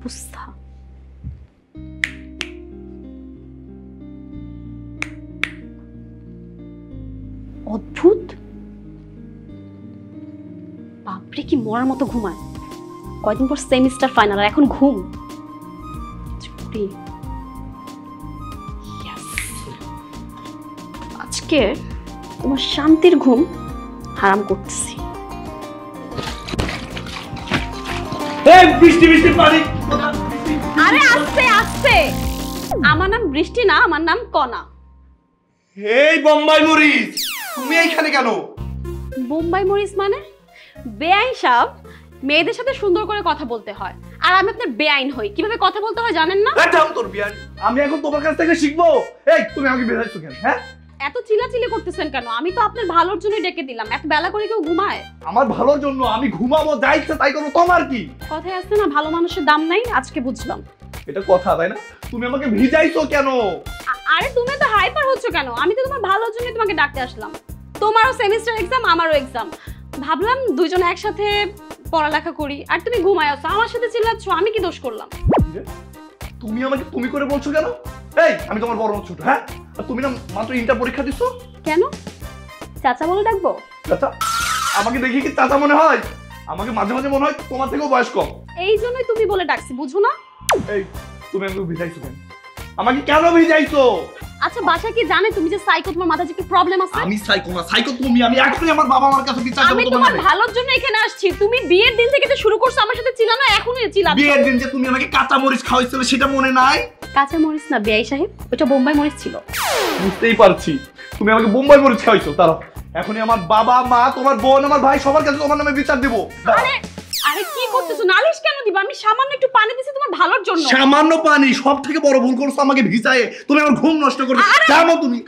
অবস্থা। অদ্ভুত, বাপরে কি মরার মতো ঘুমায়। কয়দিন পর সেমিস্টার ফাইনাল আর এখন ঘুম। আজকে তোমার শান্তির ঘুম হারাম করতেছি। আরে আস্তে আস্তে, আমার নাম বৃষ্টি না, আমার নাম কণা। এই বোম্বাই মরিচ, তুমি এইখানে কেন? বোম্বাই মরিচ মানে? বেআইন সাহেব, মেয়েদের সাথে সুন্দর করে কথা বলতে হয়, আর আমি আপনার বেআইন হই। কিভাবে কথা বলতে হয় জানেন না? তোর বেআইন আমি এখন তোমার কাছ থেকে শিখবো? এই তুমি আমাকে বেরাইছো কেন? হ্যাঁ, এত চিল্লাচিল্লি করতেছেন কেন? আমি তো আপনার ভালোর জন্যই ডেকে দিলাম। এত বেলা করে কেউ ঘুমায়? আমার ভালোর জন্য আমি ঘুমাবো, যা ইচ্ছা তাই করবো, তোমার কি? কথায় আছে না, ভালো মানুষের দাম নাই, আজকে বুঝলাম। এটা কথা তাই না? তুমি আমাকে ভিজাইছো কেন? আরে তুমি তো হাইপার হচ্ছ কেন? আমি তো তোমার ভালোর জন্য তোমাকে ডাকতে আসলাম। তোমারও সেমিস্টার এক্সাম, আমারও এক্সাম, ভাবলাম দুইজন একসাথে পড়ালেখা করি। আর তুমি ঘুমায় আছো, আমার সাথে চিল্লাচ্ছ, আমি কি দোষ করলাম? তুমি আমাকে তুমি করে বলছো কেন? এই আমি তোমার বড় ছোট? হ্যাঁ, আর তুমি না মাত্র ইন্টার পরীক্ষা দিছো। কেন চাচা বলে ডাকবো? চাচা? আমাকে দেখি কি চাচা মনে হয়? আমাকে মাঝে মাঝে মনে হয় তোমার থেকেও বয়স কম। এই জন্যই তুমি বলে ডাকছি, বুঝো না? এই তুমি আমাকে ভিজাইছো কেন? আমাকে কেন ভিজাইছো? আচ্ছা বাসা কি জানে তুমি যে সাইকো? তোমার মাথায় যে কি প্রবলেম আছে? আমি সাইকো না, সাইকো তুমি। আমি এখনই আমার বাবা মার কাছে বিচার দেব। আমি তোমার ভালোর জন্য এখানে আসছি। তুমি বিয়ের দিন থেকে তো শুরু করছো আমার সাথে চিল্লানো, এখনই চিল্লাচ্ছ। বিয়ের দিন যে তুমি আমাকে কাঁচা মরিচ খাওয়াইছিলে সেটা মনে নাই? কাঁচা মরিচ না বেআই সাহেব, ওটা বোম্বাই মরিচ ছিল। বুঝতেই পারছি তুমি আমাকে বোম্বাই মরিচ খাওয়াইছো। তারা এখনই আমার বাবা মা, তোমার বোন, আমার ভাই সবার কাছে তোমার নামে বিচার দেব। আরে আরে কি করতেছো? নালিশ কেন দিবা? আমি সামান্য একটু পানি দিছি তোমার ভালোর জন্য। সামান্য পানি? সব থেকে বড় ভুল করছো আমাকে ভিজায়ে। তুমি আমার ঘুম নষ্ট করবে। জানো তুমি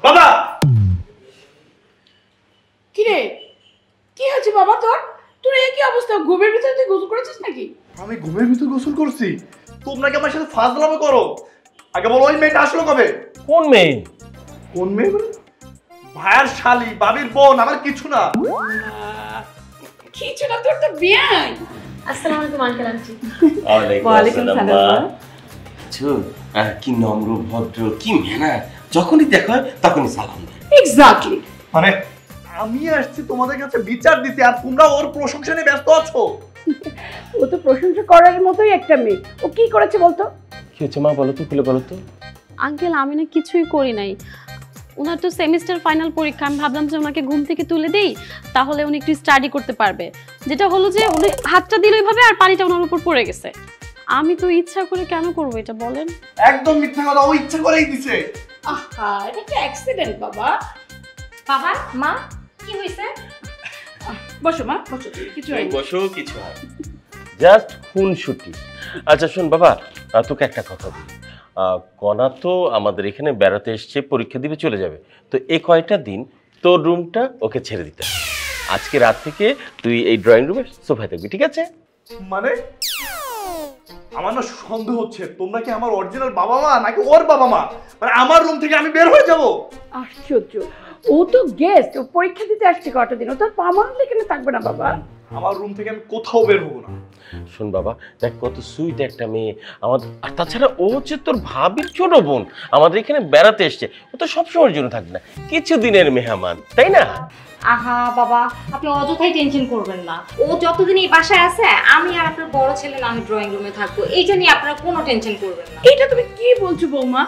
বাবা। কি রে, কি হয়েছে বাবা তোর? তোর এই কি অবস্থা? ঘুমের ভিতরে তুই গোসল করেছিস নাকি? আমি ঘুমের ভিতর গোসল করছি? তোমরা কি আমার সাথে ফাজলামো করো? আগে বলো ওই মেয়েটা আসলো কবে? কোন মেয়ে? কোন মেয়ে? ভাইয়ের শালি, বাবির বোন, আমার কিছু না। কিছু না, তোর তো বিয়ে। আসসালামু আলাইকুম আঙ্কেল আন্টি। ওয়ালাইকুম সালাম। কি নম্র ভদ্র, কি ম্যানার, যখনই দেখা হয় তখনই সালাম দেয়। এক্স্যাক্টলি। মানে আমি আসছি তোমাদের কাছে বিচার দিতে আর তোমরা ওর প্রশংসা নিয়ে ব্যস্ত আছো। ও তো প্রশংসা করার মতোই একটা মেয়ে। ও কি করেছে বলতো? কি হচ্ছে মা, বলো তো, খুলে বলো তো। আঙ্কেল আমি না কিছুই করি নাই। ওনার তো সেমিস্টার ফাইনাল পরীক্ষা, আমি ভাবলাম যে ওনাকে ঘুম থেকে তুলে দেই, তাহলে উনি একটু স্টাডি করতে পারবে। যেটা হলো যে উনি হাতটা দিল এইভাবে আর পানিটা ওনার উপর পড়ে গেছে। আমি তো ইচ্ছা করে কেন করবো এটা বলেন? একদম মিথ্যা কথা, ও ইচ্ছা করেই দিছে। আহা, এটা তো অ্যাক্সিডেন্ট বাবা। বাবা মা কি হইছে? বসো মা, বসো। কিছু হয়নি। বসো, কিছু হয় জাস্ট খুনসুটি। আচ্ছা শোন বাবা, তোকে একটা কথা বলি। কণা তো আমাদের এখানে বেড়াতে এসছে, পরীক্ষা দিবে চলে যাবে। তো এই কয়টা দিন তোর রুমটা ওকে ছেড়ে দিতে। আজকে রাত থেকে তুই এই ড্রয়িং রুমে সোফায় থাকবি, ঠিক আছে? মানে আমার না সন্দেহ হচ্ছে তোমরা কি আমার অরিজিনাল বাবা মা নাকি ওর বাবা মা? মানে আমার রুম থেকে আমি বের হয়ে যাব? আশ্চর্য, ও তো গেস্ট, ও পরীক্ষা দিতে আসছে কটা দিন, ও তো পার্মানেন্টলি এখানে থাকবে না বাবা। আমার রুম থেকে আমি কোথাও বের হবো না। শোন বাবা, দেখ কত সুইট একটা মেয়ে আমাদের, আর তাছাড়া ও হচ্ছে তোর ভাবির ছোট বোন, আমাদের এখানে বেড়াতে এসছে। ও তো সবসময়ের জন্য থাকবে না, কিছুদিনের মেহমান, তাই না? আহা বাবা, আপনি অযথাই টেনশন করবেন না। ও যতদিন এই বাসায় আছে, আমি আর আপনার বড় ছেলে না আমি ড্রয়িং রুমে থাকবো। এইটা নিয়ে আপনারা কোনো টেনশন করবেন না। এটা তুমি কি বলছো বৌমা?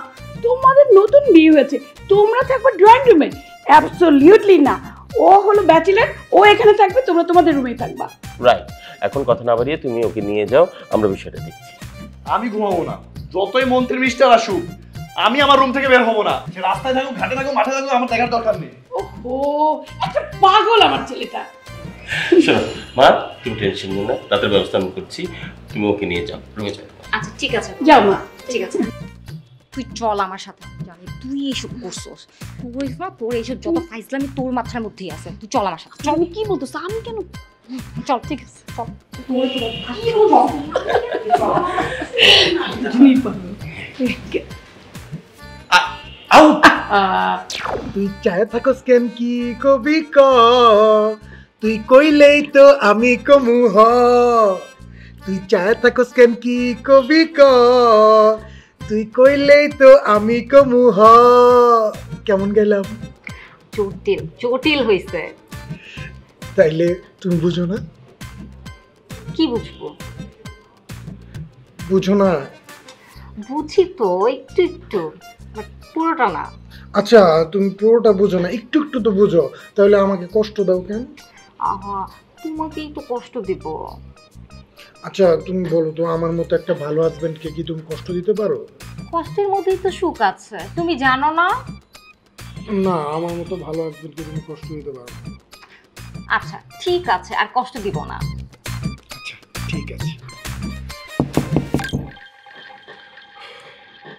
তোমাদের নতুন বিয়ে হয়েছে, তোমরা থাকবে ড্রয়িং রুমে? অ্যাবসলিউটলি না। ও হলো ব্যাচেলর, ও এখানে থাকবে, তোমরা তোমাদের রুমেই থাকবা। রাইট, এখন কথা না বাড়িয়ে তুমি ওকে নিয়ে যাও, আমরা বিষয়টা দেখছি। আমি ঘুমাবো না, যতই মন্ত্রী মিস্টার আসুক আমি আমার রুম থেকে বের হবো না। সে রাস্তায় থাকুক, ঘাটে থাকুক, মাঠে থাকুক, আমার দেখার দরকার নেই। ওহো, একটা পাগল আমার ছেলেটা। শোনো মা, তুমি টেনশন নিও না, রাতের ব্যবস্থা আমি করছি, তুমি ওকে নিয়ে যাও, রুমে যাও। আচ্ছা ঠিক আছে, যাও মা। ঠিক আছে, তুই চল আমার সাথে। জানি তুই এইসব করছস, তোর এইসব যত ফাইজলামি তোর মাথার মধ্যেই আছে। তুই চল আমার সাথে, চল। আমি কি বলতেছো, আমি কেন? চল, ঠিক আছে, চল। তুই চায় থাকস কেন কি কবি ক, তুই কইলেই তো আমি কমু হ। তুই চায় থাকস কেন কি কবি ক, তুই কইলেই তো আমি কমু হ। কেমন গেলাম? জটিল জটিল হইছে। তাইলে তুমি বুঝো না? কি বুঝবো? বুঝো না? বুঝি তো একটু একটু, বাট পুরোটা না। আচ্ছা তুমি পুরোটা বুঝো না, একটু একটু তো বুঝো, তাহলে আমাকে কষ্ট দাও কেন? আহা, তোমাকে একটু কষ্ট দিব। আচ্ছা তুমি বলো তো, আমার মতো একটা ভালো হাজবেন্ডকে কি তুমি কষ্ট দিতে পারো? কষ্টের মধ্যেই তো সুখ আছে, তুমি জানো না? না, আমার মতো ভালো হাজবেন্ডকে তুমি কষ্ট দিতে পারো। আচ্ছা ঠিক আছে, আর কষ্ট দিব না। আচ্ছা ঠিক আছে।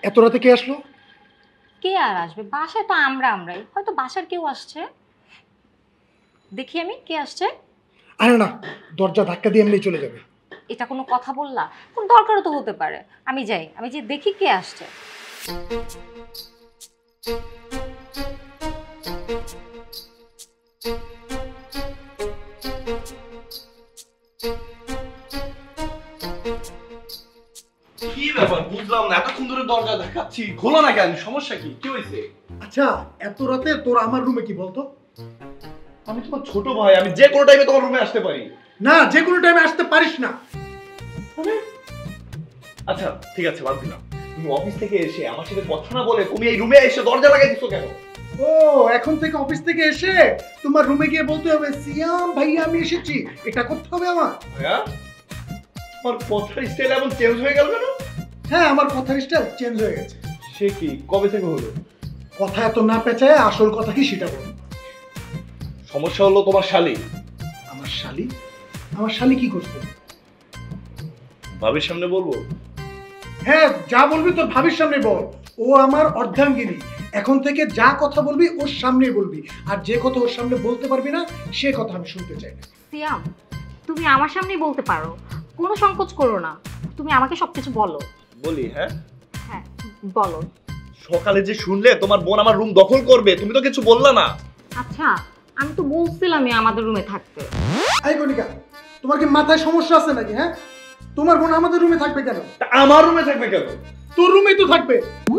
এত রাতে কে আসলো? কে আর আসবে, বাসায় তো আমরাই, হয়তো বাসার কেউ আসছে। দেখি আমি কে আসছে। আরে না, দরজা ধাক্কা দিয়ে এমনি চলে যাবে। এটা কোনো কথা বললা? কোন দরকারও তো হতে পারে। আমি যাই, আমি যে দেখি কে আসছে। কি ব্যাপার বুঝলাম না, এতক্ষণ ধরে দরজা দেখাচ্ছি, খোলো না কেন? সমস্যা কি? কি হয়েছে? আচ্ছা এত রাতে তোর আমার রুমে কি বলতো? আমি তোমার ছোট ভাই, আমি যে কোনো টাইমে তোমার রুমে আসতে পারি। না, যে কোনো টাইমে আসতে পারিস না। আচ্ছা ঠিক আছে, বাদ দিলাম। তুমি অফিস থেকে এসে আমার সাথে কথা না বলে তুমি এই রুমে এসে দরজা লাগাই দিছো কেন? ও এখন থেকে অফিস থেকে এসে তোমার রুমে গিয়ে বলতে হবে সিয়াম ভাইয়া আমি এসেছি, এটা করতে হবে আমার? ভাইয়া, তোমার কথার স্টাইল এমন চেঞ্জ হয়ে গেল কেন? হ্যাঁ, আমার কথার স্টাইল চেঞ্জ হয়ে গেছে। সে কি, কবে থেকে হলো? কথা এত না পেঁচায় আসল কথা কি সেটা বল। সমস্যা হলো তোমার শালী। আমার শালি? আমার শালি কি করছে? ভাবির সামনে বলবো? হ্যাঁ, যা বলবি তোর ভাবির সামনে বল। ও আমার অর্ধাঙ্গিনী, এখন থেকে যা কথা বলবি ওর সামনে বলবি, আর যে কথা ওর সামনে বলতে পারবি না সে কথা আমি শুনতে চাই না। সিয়াম, তুমি আমার সামনেই বলতে পারো, কোনো সংকোচ করো না। তুমি আমাকে সবকিছু বলো। বলি? হ্যাঁ হ্যাঁ বলো। সকালে যে শুনলে তোমার বোন আমার রুম দখল করবে, তুমি তো কিছু বললা না। আচ্ছা, আমি তো বলছিলামই আমাদের রুমে থাকতে। এই কণিকা, তোমার কি মাথায় সমস্যা আছে নাকি? হ্যাঁ, তোমার বোন আমাদের রুমে থাকবে কেন? তা আমার রুমে থাকবে কেন? তোর রুমেই তো থাকবে। ও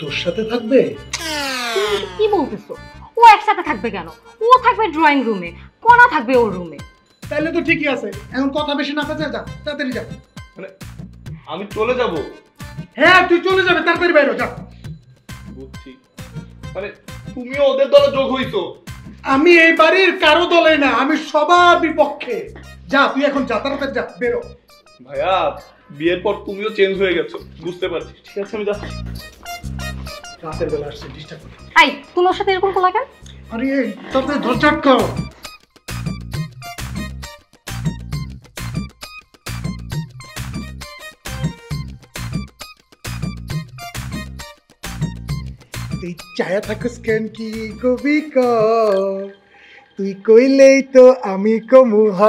তোর সাথে থাকবে? তুমি কি বলতেছো? ও একসাথে থাকবে কেন? ও থাকবে ড্রয়িং রুমে, কোনা থাকবে ওর রুমে। তাহলে তো ঠিকই আছে, এখন কথা বেশি না পেঁচে যা, তাড়াতাড়ি যা। মানে আমি চলে যাব? হ্যাঁ তুই চলে যাবে, তাড়াতাড়ি বাইরে যা। বুঝছি, মানে তুমিও ওদের দলে যোগ হইছো? আমি এই বাড়ির কারো দলে না, আমি সবার বিপক্ষে। যা তুই এখন যা, তাড়াতাড়ি যা, বেরো। ভাইয়া, বিয়ের পর তুমিও চেঞ্জ হয়ে গেছো, বুঝতে পারছি। ঠিক আছে আমি যাচ্ছি। রাতের বেলা আসছে, ডিস্টার্ব করে। এই, তুমি ওর সাথে এরকম করলা কেন? আরে তাড়াতাড়ি দরজা আটকাও। তুই চায়া থাকিস কেন কি কবি ক, তুই কইলেই তো আমি কমু হ।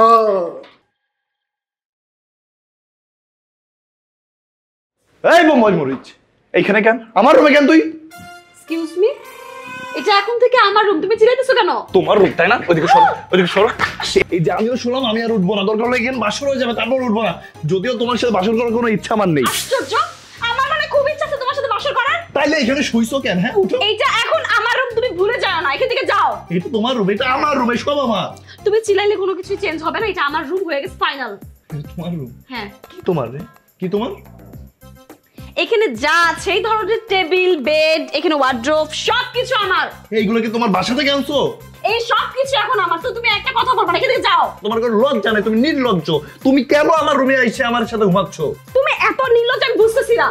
এই বোম্বাই মরিচ, এইখানে কেন? আমার রুমে কেন তুই? এক্সকিউজ মি, এটা এখন থেকে আমার রুম, তুমি চিল্লাইতেছো কেন? তোমার রুম তাই না? ওইদিকে সরো, ওইদিকে সরো। এই যে আমিও শুনলাম, আমি আর উঠবো না, দরকার হলে এখানে বাসর হয়ে যাবে, তারপর উঠবো না। যদিও তোমার সাথে বাসর করার কোনো ইচ্ছা আমার নেই। আশ্চর্য, আমার মানে খুব ইচ্ছা আছে তোমার সাথে বাসর করার। তাইলে এখানে শুইছো কেন? হ্যাঁ উঠো। এইটা এখন আমার রুম, তুমি ভুলে যাও না, এখান থেকে যাও। এটা তোমার রুম, এটা আমার রুম, সব আমার। তুমি চিল্লাইলে কোনো কিছু চেঞ্জ হবে না, এটা আমার রুম হয়ে গেছে ফাইনাল। এটা তোমার রুম? হ্যাঁ। কি তোমার রে? কি তোমার? এখানে যা আছে এই ধরনের টেবিল, বেড, এখানে ওয়ার্ড্রোব সবকিছু আমার। এইগুলো কি তোমার বাসা থেকে আনছো? এই সবকিছু এখন আমার। তো তুমি একটা কথা বলবা না, এখান থেকে যাও। তোমার কোনো লজ্জা নেই, তুমি নির্লজ্জ। তুমি কেন আমার রুমে আইসে আমার সাথে ঘুমাচ্ছ? তুমি এত নির্লজ্জ আমি বুঝতেছি না।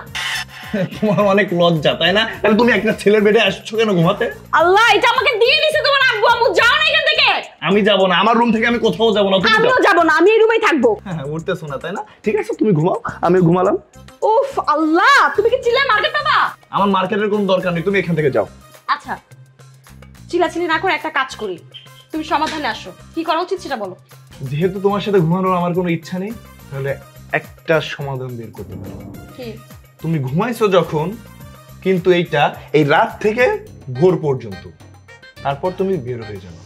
তোমার অনেক লজ্জা তাই না? তাহলে তুমি একটা ছেলের বেডে আসছো কেন ঘুমাতে? আল্লাহ, এটা আমাকে দিয়ে দিয়েছে তোমার আব্বু আম্মু। যাও না এখান থেকে। আমি যাব না, আমার রুম থেকে আমি কোথাও যাব না। তুমি যাও। আমিও যাব না, আমি এই রুমেই থাকবো। হ্যাঁ, উঠতেছো না তাই না? ঠিক আছে, তুমি ঘুমাও, আমি ঘুমালাম। উফ আল্লাহ, তুমি কি চিল্লায় মার্কেট পাবা? আমার মার্কেটের কোনো দরকার নেই, তুমি এখান থেকে যাও। আচ্ছা, চিল্লাচিল্লি না করে একটা কাজ করি, তুমি সমাধানে আসো। কি করা উচিত সেটা বলো। যেহেতু তোমার সাথে ঘুমানোর আমার কোনো ইচ্ছা নেই, তাহলে একটা সমাধান বের করতে পারো। কি? তুমি ঘুমাইছো যখন, কিন্তু এই রাত থেকে ভোর পর্যন্ত, তারপর তুমি বের হয়ে যাবে।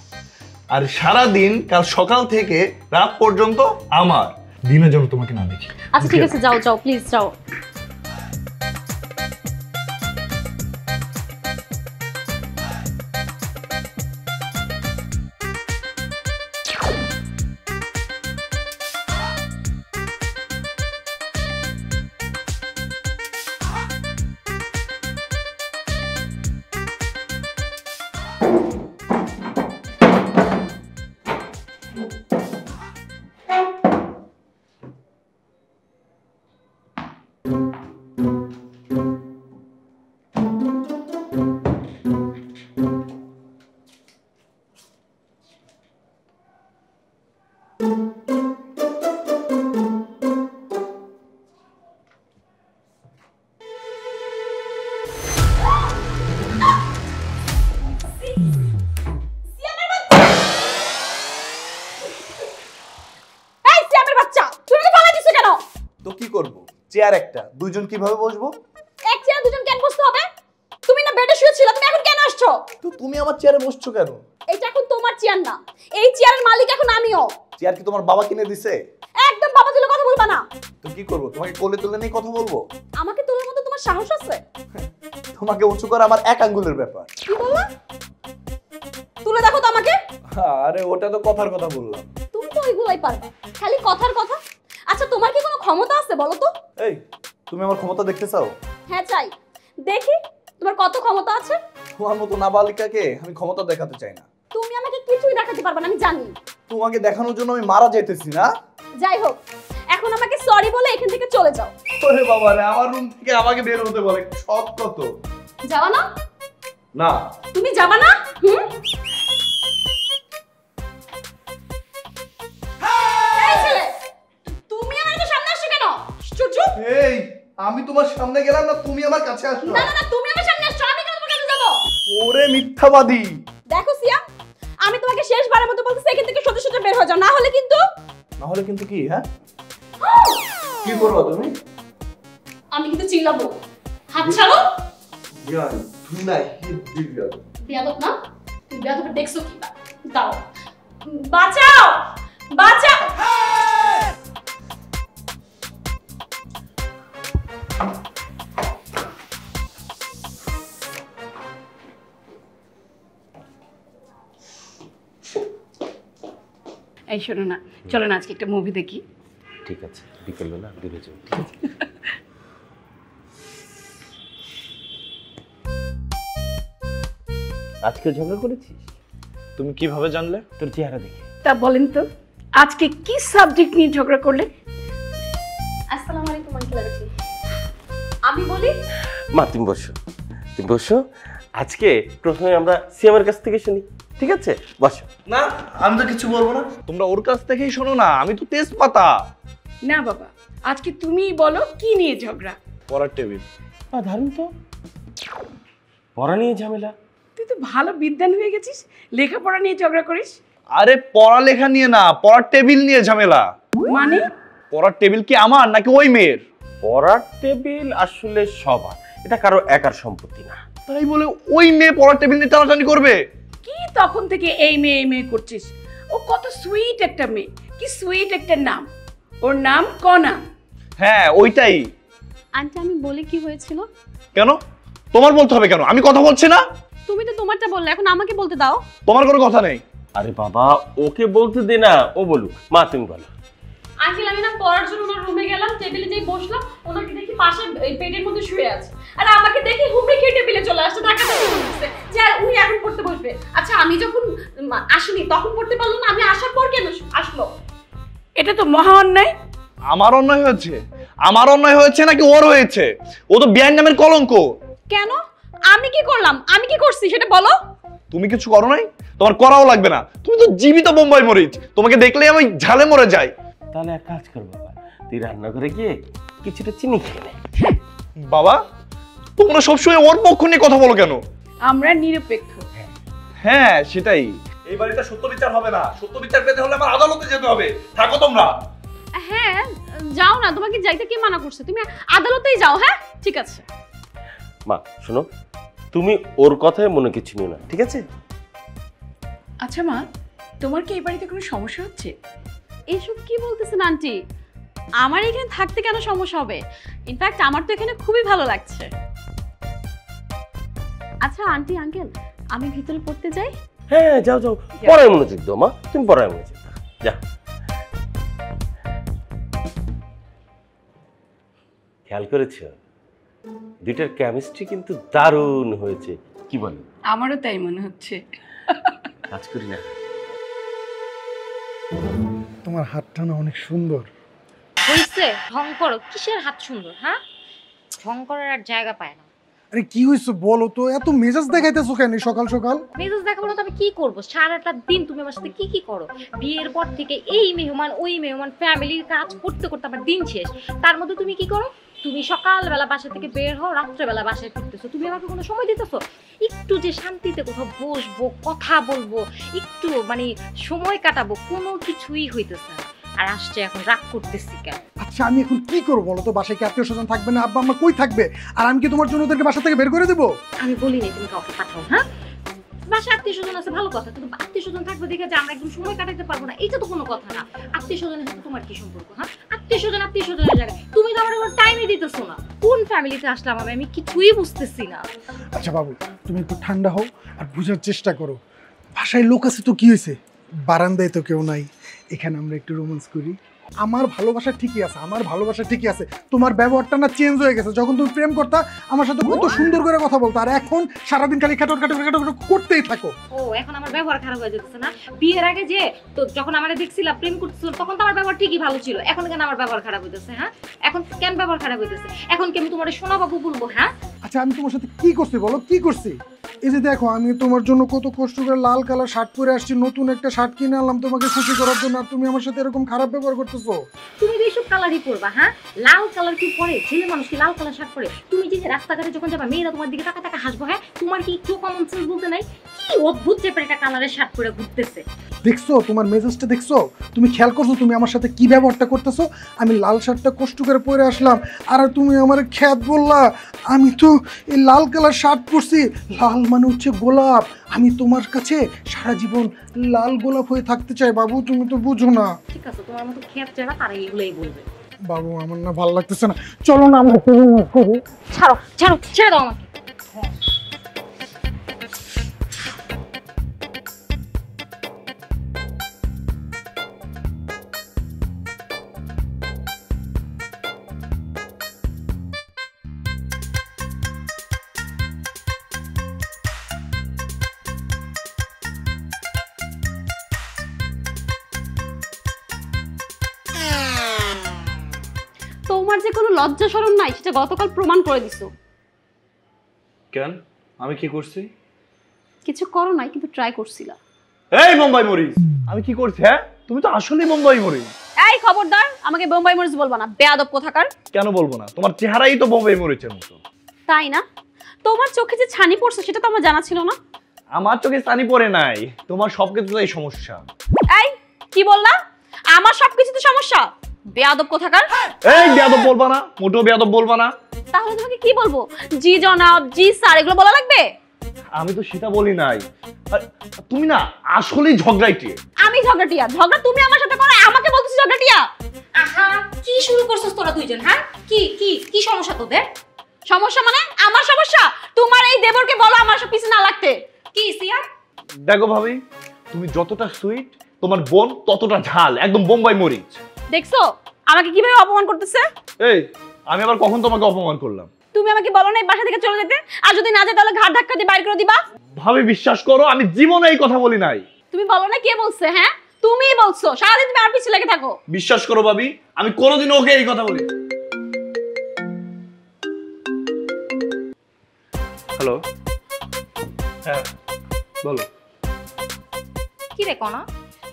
আর সারা দিন কাল সকাল থেকে রাত পর্যন্ত আমার দিনে যেন তোমাকে না দেখি। আচ্ছা ঠিক আছে, যাও যাও প্লিজ যাও। তো কি করব? চেয়ার একটা, দুইজন কিভাবে বসবো? এক চেয়ারে দুজন কেন বসতে হবে? তুমি না বেডে শুয়ে ছিলে, তুমি এখন কেন আসছো? তো তুমি আমার চেয়ারে বসছো কেন? এটা এখন তোমার চেয়ার না, এই চেয়ারের মালিক এখন আমিও। চেয়ার কি তোমার বাবা কিনে দিছে? একদম বাবা তুলে কথা বলবা না। তো কি করব? তোমাকে কোলে তুলে নিয়ে কথা বলবো? আমাকে তোলার মতো তোমার সাহস আছে? তোমাকে উঁচু করা আমার এক আঙ্গুলের ব্যাপার। কি বললা? তুলে দেখো তো আমাকে। আরে ওটা তো কথার কথা বললাম। তুমি তো ওইগুলাই পারবে, খালি কথার কথা। আচ্ছা তোমার কি কোনো ক্ষমতা আছে বলো তো? এই, তুমি আমার ক্ষমতা দেখতে চাও? হ্যাঁ চাই, দেখি তোমার কত ক্ষমতা আছে। তোমার মতো নাবালিকাকে আমি ক্ষমতা দেখাতে চাই না। তুমি আমাকে কিছুই দেখাতে পারবে না, আমি জানি। তোমাকে দেখানোর জন্য আমি মারা যাইতেছি না। যাই হোক, এখন আমাকে সরি বলে এখান থেকে চলে যাও। ওরে বাবা রে, আমার রুম থেকে আমাকে বের হতে বলে, সব কত? যাবা না? না। তুমি যাবা না? এই ছেলে, তুমি আমার তো সামনে আসছো কেন? চুপ চুপ। এই, আমি তোমার সামনে গেলাম না, তুমি আমার কাছে আসছো? না না না, তুমি আমার সামনে আসছো, আমি কেন তোমার কাছে যাব? ওরে মিথ্যাবাদী। দেখো সিয়াম, আমি তোমাকে শেষবারের মতো বলতেছি এখান থেকে সোজা সোজা বের হয়ে যাও, না হলে কিন্তু কি? হ্যাঁ, কি করবা তুমি? আমি কিন্তু চিল্লাবো। হাত ছাড়ো। ইয়ার তুমি না বিয়াদ। বিয়াদব না? তুমি বিয়াদবের দেখছো কি? দাও, বাঁচাও বাঁচাও। এই শোনো না, চলো না আজকে একটা মুভি দেখি। ঠিক আছে, বিকেলবেলা দূরে যাও, ঠিক আছে? আজকে ঝগড়া করেছিস? তুমি কিভাবে জানলে? তোর চেহারা দেখে। তা বলেন তো, আজকে কি সাবজেক্ট নিয়ে ঝগড়া করলে? আসসালামু আলাইকুম আন্টি লাগাচ্ছি। আমি বলি মা তুমি বসো, তুমি বসো। আজকে প্রথমে আমরা সিয়ামের কাছ থেকে শুনি, ঠিক আছে? বসো। না, আমি তো কিছু বলবো না, তোমরা ওর কাছ থেকেই শোনো না, আমি তো তেজপাতা। না বাবা, আজকে তুমিই বলো কি নিয়ে ঝগড়া। পড়ার টেবিল। দারুণ তো, পড়া নিয়ে ঝামেলা। তুই তো ভালো বিদ্বান হয়ে গেছিস, লেখাপড়া নিয়ে ঝগড়া করিস। আরে পড়ালেখা নিয়ে না, পড়ার টেবিল নিয়ে ঝামেলা। মানে? পড়ার টেবিল কি আমার নাকি ওই মেয়ের? পড়ার টেবিল আসলে সবার, এটা কারো একার সম্পত্তি না। তাই বলে ওই মেয়ে পড়ার টেবিল নিয়ে টানাটানি করবে? কি তখন থেকে এই মেয়ে করছিস? ও কত সুইট একটা মেয়ে, কি সুইট একটা নাম। ওর নাম কনা। হ্যাঁ ওইটাই। আন্টি আমি বলি কি হয়েছিল? কেন তোমার বলতে হবে কেন? আমি কথা বলছি না? তুমি তো তোমারটা বললে, এখন আমাকে বলতে দাও। তোমার কোনো কথা নেই। আরে বাবা, ওকে বলতে দে না, ও বলুক। মা তুমি বলো। আঙ্কেল আমি না পড়ার জন্য ওনার রুমে গেলাম, টেবিলে যেই বসলাম ওনাকে দেখি পাশে বেডের মধ্যে শুয়ে আছে, আর আমাকে দেখি হুমড়ি খেয়ে টেবিলে চলে আসছে, ধাক্কা বলছে যে উনি এখন পড়তে বসবে। আচ্ছা আমি যখন আসিনি তখন পড়তে পারলো না, আমি আসার পর কেন আসলো? এটা তো মহা অন্যায়। আমার অন্যায় হয়েছে? আমার অন্যায় হয়েছে নাকি ওর হয়েছে? ও তো বিয়ান নামের কলঙ্ক। কেন? আমি কি করলাম? আমি কি করছি সেটা বলো। তুমি কিছু করো নাই, তোমার করাও লাগবে না, তুমি তো জীবিত বোম্বাই মরিচ, তোমাকে দেখলেই আমি ঝালে মরে যাই। তাহলে এক কাজ কর বাবা, তুই রান্নাঘরে গিয়ে কিছুটা চিনি খেয়ে নে। বাবা তোমরা সবসময় ওর পক্ষ নিয়ে কথা বলো কেন? আমরা নিরপেক্ষ। হ্যাঁ সেটাই। এই বাড়িতে সত্য বিচার হবে না, সত্য বিচার পেতে হলে আমার আদালতে যেতে হবে। থাকো তোমরা। হ্যাঁ যাও না, তোমাকে যাইতে কে মানা করছে? তুমি আদালতেই যাও। হ্যাঁ ঠিক আছে। মা শোনো, তুমি ওর কথায় মনে কিছু নিও না, ঠিক আছে? আচ্ছা মা, তোমার কি এই বাড়িতে কোনো সমস্যা হচ্ছে? এসব কি বলতেছেন আন্টি? আমার এখানে থাকতে কেন সমস্যা হবে? ইনফ্যাক্ট আমার তো এখানে খুবই ভালো লাগছে। আচ্ছা আন্টি আঙ্কেল আমি ভিতরে পড়তে যাই? হ্যাঁ যাও যাও, পড়ায় মনোযোগ দাও মা, তুমি পড়ায় মনোযোগ দাও, যা। খেয়াল করেছো দুইটার কেমিস্ট্রি কিন্তু দারুণ হয়েছে, কি বলো? আমারও তাই মনে হচ্ছে। কাজ করি না? তোমার হাতটা না অনেক সুন্দর। হইছে ঢং করো, কিসের হাত সুন্দর? হ্যাঁ ঢং করার আর জায়গা পায় না। আরে কি হয়েছে বলো তো, এত মেজাজ দেখাইতেছো কেন সকাল সকাল? মেজাজ দেখাবো না তবে কি করবো? সারাটা দিন তুমি আমার সাথে কি করো? বিয়ের পর থেকে এই মেহমান ওই মেহমান ফ্যামিলির কাজ করতে করতে আমার দিন শেষ। তার মধ্যে তুমি কি করো? তুমি সকালবেলা বাসা থেকে বের হও, রাত্রেবেলা বাসায় ফিরতেছো। তুমি আমাকে কোনো সময় দিতেছো? একটু যে শান্তিতে কোথাও বসবো, কথা বলবো, একটু মানে সময় কাটাবো, কোনো কিছুই হইতেছে না। আর আসছে এখন রাগ করতেছি কেন? আচ্ছা আমি এখন কি করবো বলো তো? বাসায় কি আত্মীয় স্বজন থাকবে না? আব্বা আম্মা কই থাকবে? আর আমি কি তোমার জন্য ওদেরকে বাসা থেকে বের করে দেবো? আমি বলিনি তুমি কাউকে পাঠাও। হ্যাঁ বাসায় আত্মীয় স্বজন আছে ভালো কথা, কিন্তু আত্মীয় স্বজন থাকবে দেখে যে আমরা একদম সময় কাটাতে পারবো না, এটা তো কোনো কথা না। আত্মীয় স্বজনের সাথে তোমার কি সম্পর্ক? হ্যাঁ আত্মীয় স্বজনের জায়গায় তুমি তো আমার কোনো টাইমই দিতেছো না। কোন ফ্যামিলিতে আসলাম আমি কিছুই বুঝতেছি না। আচ্ছা বাবু তুমি একটু ঠান্ডা হও আর বুঝার চেষ্টা করো। বাসায় লোক আছে তো কি হয়েছে, বারান্দায় তো কেউ নাই, এখানে আমরা একটু রোমান্স করি। আমার ভালোবাসা ঠিকই আছে, আমার ভালোবাসা ঠিকই আছে। তোমার ব্যবহারটা না চেঞ্জ হয়ে গেছে। যখন তুমি প্রেম করতা আমার সাথে কত সুন্দর করে কথা বলতো, আর এখন সারাদিন খালি খাটর খাটর খাটর করতেই থাকো। ও এখন আমার ব্যবহার খারাপ হয়ে যেতেছে না? বিয়ের আগে যে তো যখন আমারে দেখছিলাম প্রেম করতেছিল তখন তো আমার ব্যবহার ঠিকই ভালো ছিল, এখন কেন আমার ব্যবহার খারাপ হইতেছে? হ্যাঁ এখন কেন ব্যবহার খারাপ হইতেছে? এখন কি আমি তোমার সোনা বাবু বলবো? হ্যাঁ আচ্ছা আমি তোমার সাথে কি করছি বলো, কি করছি? এই যে দেখো আমি তোমার জন্য কত কষ্ট করে লাল কালার শার্ট পরে আসছি, নতুন একটা শার্ট কিনে আনলাম তোমাকে খুশি করার জন্য, আর তুমি আমার সাথে এরকম খারাপ ব্যবহার করতেছো। তুমি তো এইসব কালারই পরবা। হ্যাঁ লাল কালার কি পরে? ছেলে মানুষ কি লাল কালার শার্ট পরে? তুমি যে রাস্তাঘাটে যখন যাবা মেয়েরা তোমার দিকে তাকা তাকা হাসবো। হ্যাঁ তোমার কি একটু কমন সেন্স বলতে নাই? কি অদ্ভুত টাইপের একটা কালারের শার্ট পরে ঘুরতেছে। দেখছো তোমার মেজাজটা দেখছো? তুমি খেয়াল করছো তুমি আমার সাথে কি ব্যবহারটা করতেছো? আমি লাল শার্টটা কষ্ট করে পরে আসলাম আর তুমি আমার খ্যাত বললা। আমি তো এই লাল কালার শার্ট পরছি, লাল মানে হচ্ছে গোলাপ। আমি তোমার কাছে সারা জীবন লাল গোলাপ হয়ে থাকতে চাই বাবু, তুমি তো বুঝো না। ঠিক আছে তোমার মতো খেয়াল যারা তারা এগুলোই বলবে। বাবু আমার না ভালো লাগতেছে না, চলো না আমরা করি। ছাড়ো ছাড়ো ছেড়ে দাও আমাকে। তোমার যে কোনো লজ্জা শরম নাই সেটা গতকাল প্রমাণ করে দিছো। কেন? আমি কি করছি? কিছু করো নাই কিন্তু ট্রাই করছিলা। এই বোম্বাই মরিচ, আমি কি করছি? হ্যাঁ তুমি তো আসলেই বোম্বাই মরিচ। এই খবরদার আমাকে বোম্বাই মরিচ বলবা না, বেয়াদব কোথাকার। কেন বলবো না? তোমার চেহারাই তো বোম্বাই মরিচের মতো। তাই না? তোমার চোখে যে ছানি পড়ছে সেটা তো আমার জানা ছিল না। আমার চোখে ছানি পড়ে নাই, তোমার সবকিছুতেই সমস্যা। এই কি বললা? আমার সবকিছুতে সমস্যা? বেয়াদব কোথাকার। এই বেয়াদব বলবা না, মোটেও বেয়াদব বলবা না। তাহলে তোমাকে কি বলবো? জি জনাব, জি স্যার এগুলো বলা লাগবে? আমি তো সেটা বলি নাই। আর তুমি না আসলেই ঝগড়াইটে। আমি ঝগড়াটিয়া? ঝগড়া তুমি আমার সাথে করো, আমাকে বলতেছ ঝগড়াটিয়া? আহা কি শুরু করছস তোরা দুইজন? হ্যাঁ কি কি কি সমস্যা তোদের? সমস্যা মানে আমার সমস্যা? তোমার এই দেবরকে বলো আমার সব পিছনে না লাগতে। কি সিয়া? দেখো ভাবি, তুমি যতটা সুইট তোমার বোন ততটা ঝাল, একদম বোম্বাই মরিচ। দেখছো আমাকে কিভাবে অপমান করতেছে? এই আমি আবার কখন তোমাকে অপমান করলাম? তুমি আমাকে বলো না এই বাসা থেকে চলে যেতে, আর যদি না যায় তাহলে ঘাট ধাক্কা দিয়ে বাইর করে দিবা। ভাবি বিশ্বাস করো আমি জীবনে এই কথা বলি নাই। তুমি বলো না, কে বলছে? হ্যাঁ তুমিই বলছো, সারাদিন তুমি আর পিছনে লেগে থাকো। বিশ্বাস করো ভাবি আমি কোনোদিনও ওকে এই কথা বলি। হ্যালো, হ্যাঁ বলো। কি রে কনা,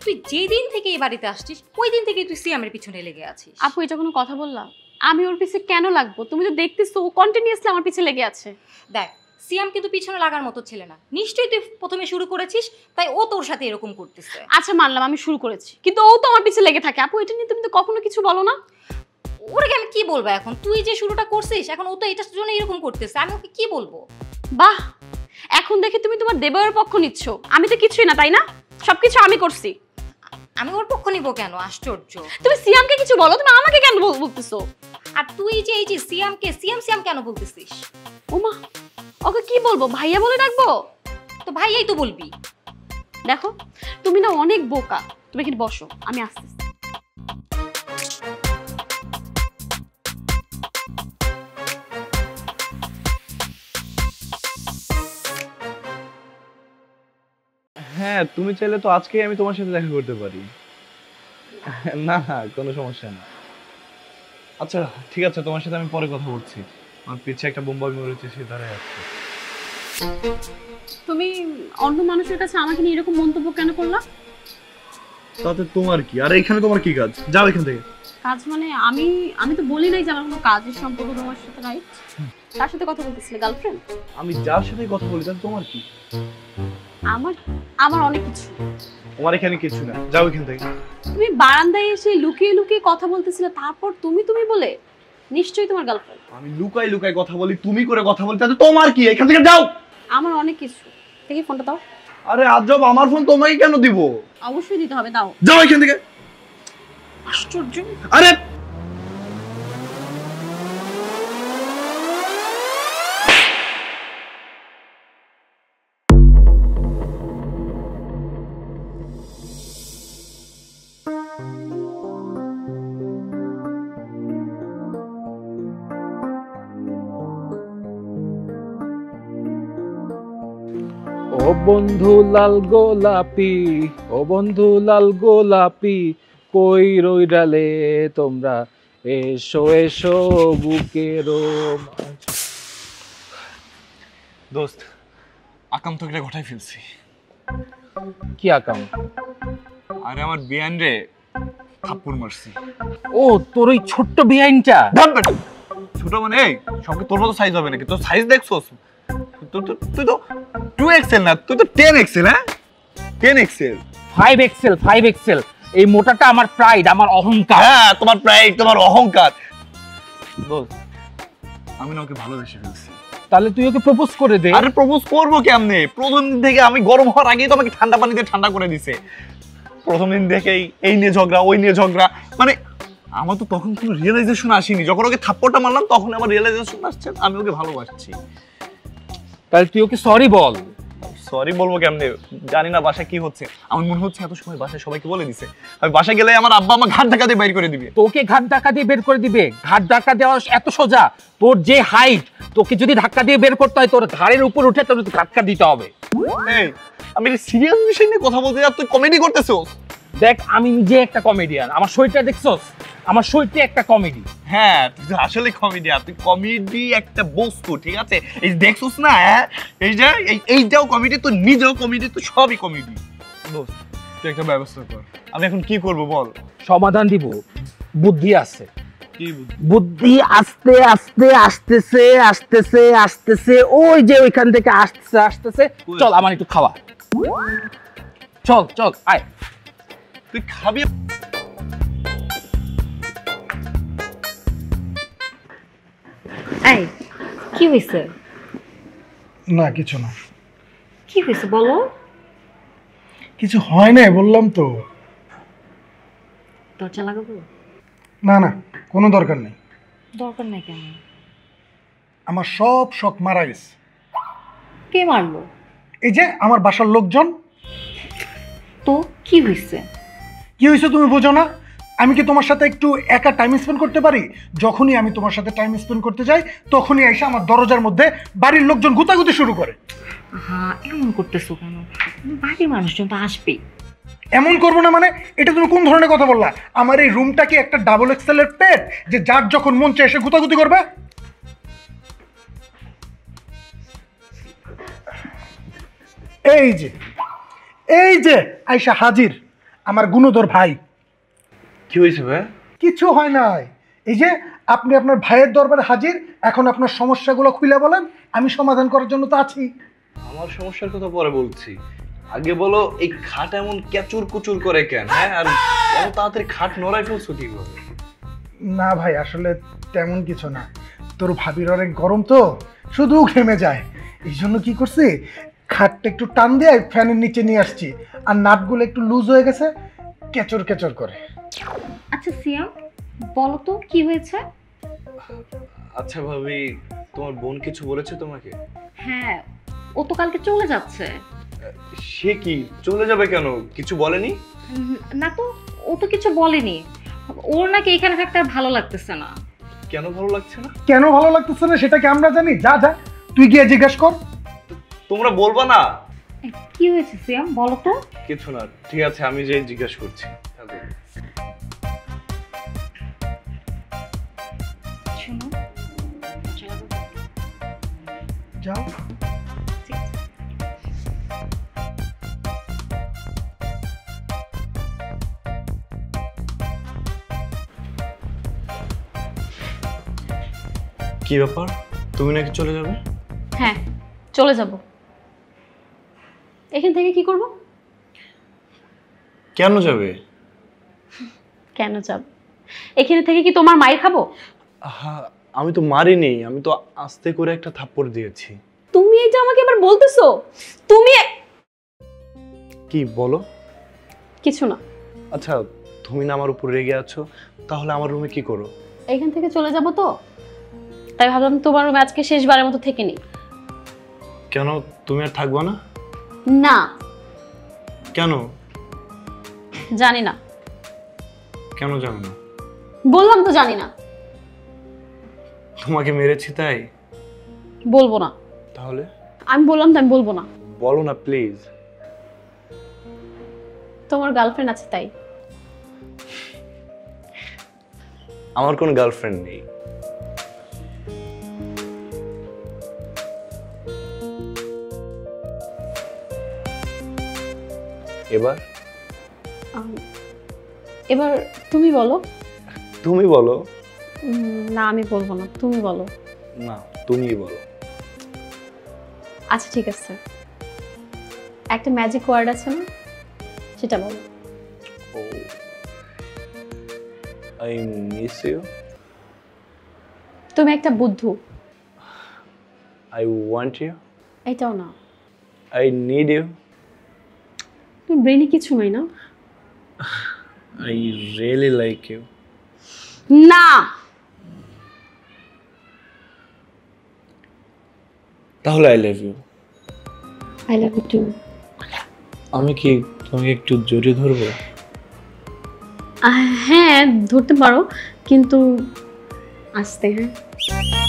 তুই যেই দিন থেকে এই বাড়িতে আসছিস ওই দিন থেকে তুই সিয়ামের পিছনে লেগে আছিস। আপু এটা কোনো কথা বললাম? আমি ওর পিছে কেন লাগবো? তুমি তো দেখতেছো ও কন্টিনিউয়াসলি আমার পিছে লেগে আছে। দেখ সিয়াম কিন্তু পিছনে লাগার মতো ছেলে না, নিশ্চয়ই তুই প্রথমে শুরু করেছিস তাই ও তোর সাথে এরকম করতেছে। আচ্ছা মানলাম আমি শুরু করেছি, কিন্তু ও তো আমার পিছে লেগে থাকে। আপু এটা নিয়ে তুমি তো কখনো কিছু বলো না। ওরে আমি কি বলবো এখন, তুই যে শুরুটা করছিস এখন ও তো এটার জন্য এরকম করতেছে, আমি ওকে কি বলবো? বাহ, এখন দেখি তুমি তোমার দেবরের পক্ষ নিচ্ছ। আমি তো কিছুই না, তাই না? সবকিছু আমি করছি। আমি ওর পক্ষ নিব কেন? আশ্চর্য। তুমি সিয়ামকে কিছু বলো, তুমি আমাকে কেন বলতেছো? আর তুই যে এই যে সিয়ামকে সিয়াম সিয়াম কেন বলতেছিস? ওমা, ওকে কি বলবো? ভাইয়া বলে ডাকবো? তো ভাইয়াই তো বলবি। দেখো তুমি না অনেক বোকা, তুমি এখানে বসো, আমি আসতেছি। হ্যাঁ তুমি চাইলে তো আজকেই আমি তোমার সাথে দেখা করতে পারি। না না কোনো সমস্যা না। আচ্ছা ঠিক আছে, তোমার সাথে আমি পরে কথা বলছি। আমার পিছে একটা বোম্বাই মরেছে, সে দাঁড়ায় আছে। তুমি অন্য মানুষের কাছে আমাকে নিয়ে এরকম মন্তব্য কেন করলা? তাতে তোমার কি? আর এখানে তোমার কি কাজ? যাও এখান থেকে। কাজ মানে আমি তো বলি নাই যে আমার কোনো কাজের সম্পর্ক তোমার সাথে, রাইট? তার সাথে কথা বলতেছিলে, গার্লফ্রেন্ড? আমি যার সাথে কথা বলি তাতে তোমার কি? আমার আমার অনেক কিছু। তোমার এখানে কিছু না, যাও এখান থেকে। তুমি বারান্দায় এসে লুকিয়ে লুকিয়ে কথা বলতেছিলে, তারপর তুমি তুমি বলে? নিশ্চয়ই তোমার গার্লফ্রেন্ড। আমি লুকাই লুকাই কথা বলি, তুমি করে কথা বলি, তাতে তোমার কি? এখান থেকে যাও। আমার অনেক কিছু। দেখি ফোনটা দাও। আরে আজব, আমার ফোন তোমাকে কেন দিব? অবশ্যই দিতে হবে, দাও। যাও এখান থেকে। আশ্চর্য। আরে ও বন্ধু লাল গোলাপি, ও বন্ধু লাল গোলাপি, কই রইরালে তোমরা, এসো এসো বুকের দোস্ত, আকাম তো একটা ঘটাই ফেলছি। কি আকাম? আরে আমার বিয়ান রে থাপ্পড় মারছি। ও তোর ওই ছোট্ট বিহাইনটা? ছোট মানে এই সবকে তোর মতো সাইজ হবে নাকি? তোর সাইজ দেখছস? তুই তো 2XL না, তুই তো 10XL। হ্যাঁ 10XL, 5XL 5XL। এই মোটাটা আমার প্রাইড, আমার অহংকার। হ্যাঁ তোমার প্রাইড, তোমার অহংকার। দোস্ত আমি না ওকে ভালোবেসে ফেলছি। তাহলে তুই ওকে প্রপোজ করে দে। আরে প্রপোজ করবো কেমনে? প্রথম দিন থেকে আমি গরম হওয়ার আগেই তো আমাকে ঠান্ডা পানিতে ঠান্ডা করে দিছে। প্রথম দিন থেকেই এই নিয়ে ঝগড়া, ওই নিয়ে ঝগড়া। মানে আমার তো তখন কোনো রিয়েলাইজেশন আসেনি। যখন ওকে থাপ্পড়টা মারলাম তখন আমার রিয়েলাইজেশন আসছে আমি ওকে ভালোবাসছি। তাহলে তুই ওকে সরি বল। সরি বলবো কেমনে? জানি না বাসায় কি হচ্ছে। আমার মনে হচ্ছে এত সময় বাসায় সবাইকে বলে দিছে। আমি বাসায় গেলে আমার আব্বা আমার ঘাট ধাক্কা দিয়ে বাইর করে দিবে। তোকে ঘাট ধাক্কা দিয়ে বের করে দিবে? ঘাট ধাক্কা দেওয়া এত সোজা? তোর যে হাইট, তোকে যদি ধাক্কা দিয়ে বের করতে হয় তোর ঘাড়ের উপর উঠে তোর ধাক্কা দিতে হবে। এই আমি সিরিয়াস বিষয় নিয়ে কথা বলতে, আর তুই কমেডি করতেছস। দেখ আমি নিজে একটা কমেডিয়ান, আমার শরীরটা দেখছস? আমার শরীরটা একটা কমেডি। হ্যাঁ তুই তো আসলে কমেডি। আর তুই কমেডি একটা বস্তু, ঠিক আছে? এই দেখছস না, হ্যাঁ এই যে এইটাও কমেডি, তুই নিজেও কমেডি, তুই সবই কমেডি। দোস্ত তুই একটা ব্যবস্থা কর। আমি এখন কি করব বল? সমাধান দিব, বুদ্ধি আছে। কি বুদ্ধি? বুদ্ধি আস্তে আস্তে আসতেছে আসতেছে আসতেছে, ওই যে ওইখান থেকে আসতেছে আসতেছে। চল আমার একটু খাওয়া, চল চল আয়। তুই খাবি? এই কি হইছে? না কিছু না, কি হইছে বলো? কিছু হয় না বললাম তো। দরজা লাগাবো? না না কোনো দরকার নেই। দরকার নাই কেন? আমার সব শখ মারা গেছে। কে মারলো? এই যে আমার বাসার লোকজন। তো কি হইছে? কি হয়েছে তুমি বোঝো না? আমি কি তোমার সাথে একটু একা টাইম স্পেন্ড করতে পারি? যখনই আমি তোমার সাথে টাইম স্পেন্ড করতে যাই তখনই এসে আমার দরজার মধ্যে বাড়ির লোকজন গুতাগুতি শুরু করে। হ্যাঁ, এমন করতেছো কেন? বাড়ির মানুষজন তো আসবেই। এমন করবো না মানে? এটা তুমি কোন ধরনের কথা বললা? আমার এই রুমটা কি একটা ডাবল এক্সেলের পেট যে যার যখন মন চায় এসে গুতাগুতি করবে? এই যে আয়শা হাজির, আমার গুণধর ভাই। কি হয়েছে ভাই? কিছু হয় নাই। এই যে আপনি আপনার ভাইয়ের দরবারে হাজির, এখন আপনার সমস্যাগুলো খুলে বলেন, আমি সমাধান করার জন্য তো আছি। আমার সমস্যার কথা পরে বলছি, আগে বলো এই খাট এমন কেচুর কুচুর করে কেন? হ্যাঁ, আর এত তাড়াতাড়ি খাট নড়াই ফেলছো কিভাবে? না ভাই, আসলে তেমন কিছু না। তোর ভাবির অনেক গরম তো, শুধু ঘেমে যায়। এই জন্য কি করছি, খাটটা একটু টান দিয়ে ফ্যানের নিচে নিয়ে আসছি, আর নাটগুলো একটু লুজ হয়ে গেছে, কেচর কেচর করে। আচ্ছা সিয়াম, বলো তো কি হয়েছে? আচ্ছা ভাবি, তোমার বোন কিছু বলেছে তোমাকে? হ্যাঁ, ও তো কালকে চলে যাচ্ছে। সে কি চলে যাবে কেন? কিছু বলেনি? না তো, ও তো কিছু বলেনি। ওর নাকি এখানে থাকতে আর ভালো লাগতেছে না। কেন ভালো লাগছে না? কেন ভালো লাগতেছে না সেটা কি আমরা জানি? যা যা, তুই গিয়ে জিজ্ঞেস কর। তোমরা বলবা না? কি হয়েছে সিয়াম, বলো তো। কিছু না, ঠিক আছে, আমি যে জিজ্ঞেস করছি। শোনো, যাও। কি ব্যাপার, তুমি নাকি চলে যাবে? হ্যাঁ, চলে যাব। এখান থেকে কি করব? কেন যাবে? কেন যাব? এখানে থেকে কি তোমার মাইর খাবো? আমি তো মারিনি, আমি তো আস্তে করে একটা থাপ্পড় দিয়েছি। তুমি এটা আমাকে এবার বলতেছো? তুমি কি বলো? কিছু না। আচ্ছা, তুমি না আমার উপর রেগে আছো, তাহলে আমার রুমে কি করো? এখান থেকে চলে যাব তো, তাই ভাবলাম তোমার রুমে আজকে শেষবারের মতো থেকে নি। কেন, তুমি আর থাকবা না? না, কেন? জানি না। কেন জানো না? বললাম তো জানি না। তোমাকে মেরেছি তাই? বলবো না। তাহলে? আমি বললাম তো আমি বলবো না। বলো না প্লিজ। তোমার গার্লফ্রেন্ড আছে তাই। আমার কোনো গার্লফ্রেন্ড নেই। এবার এবার তুমি বলো। তুমি বলো। না, আমি বলবো না, তুমি বলো। না, তুমিই বলো। আচ্ছা ঠিক আছে, একটা ম্যাজিক ওয়ার্ড আছে না, সেটা বলো। I miss you. তুমি একটা বুদ্ধু। I want you. এটাও না। I need you. তুমি ব্রেনে কিছু নাই না। I really like you. না। তাহলে I love you. I love you too. আমি কি তোমাকে একটু জড়িয়ে ধরবো? হ্যাঁ, ধরতে পারো, কিন্তু আস্তে। হ্যাঁ।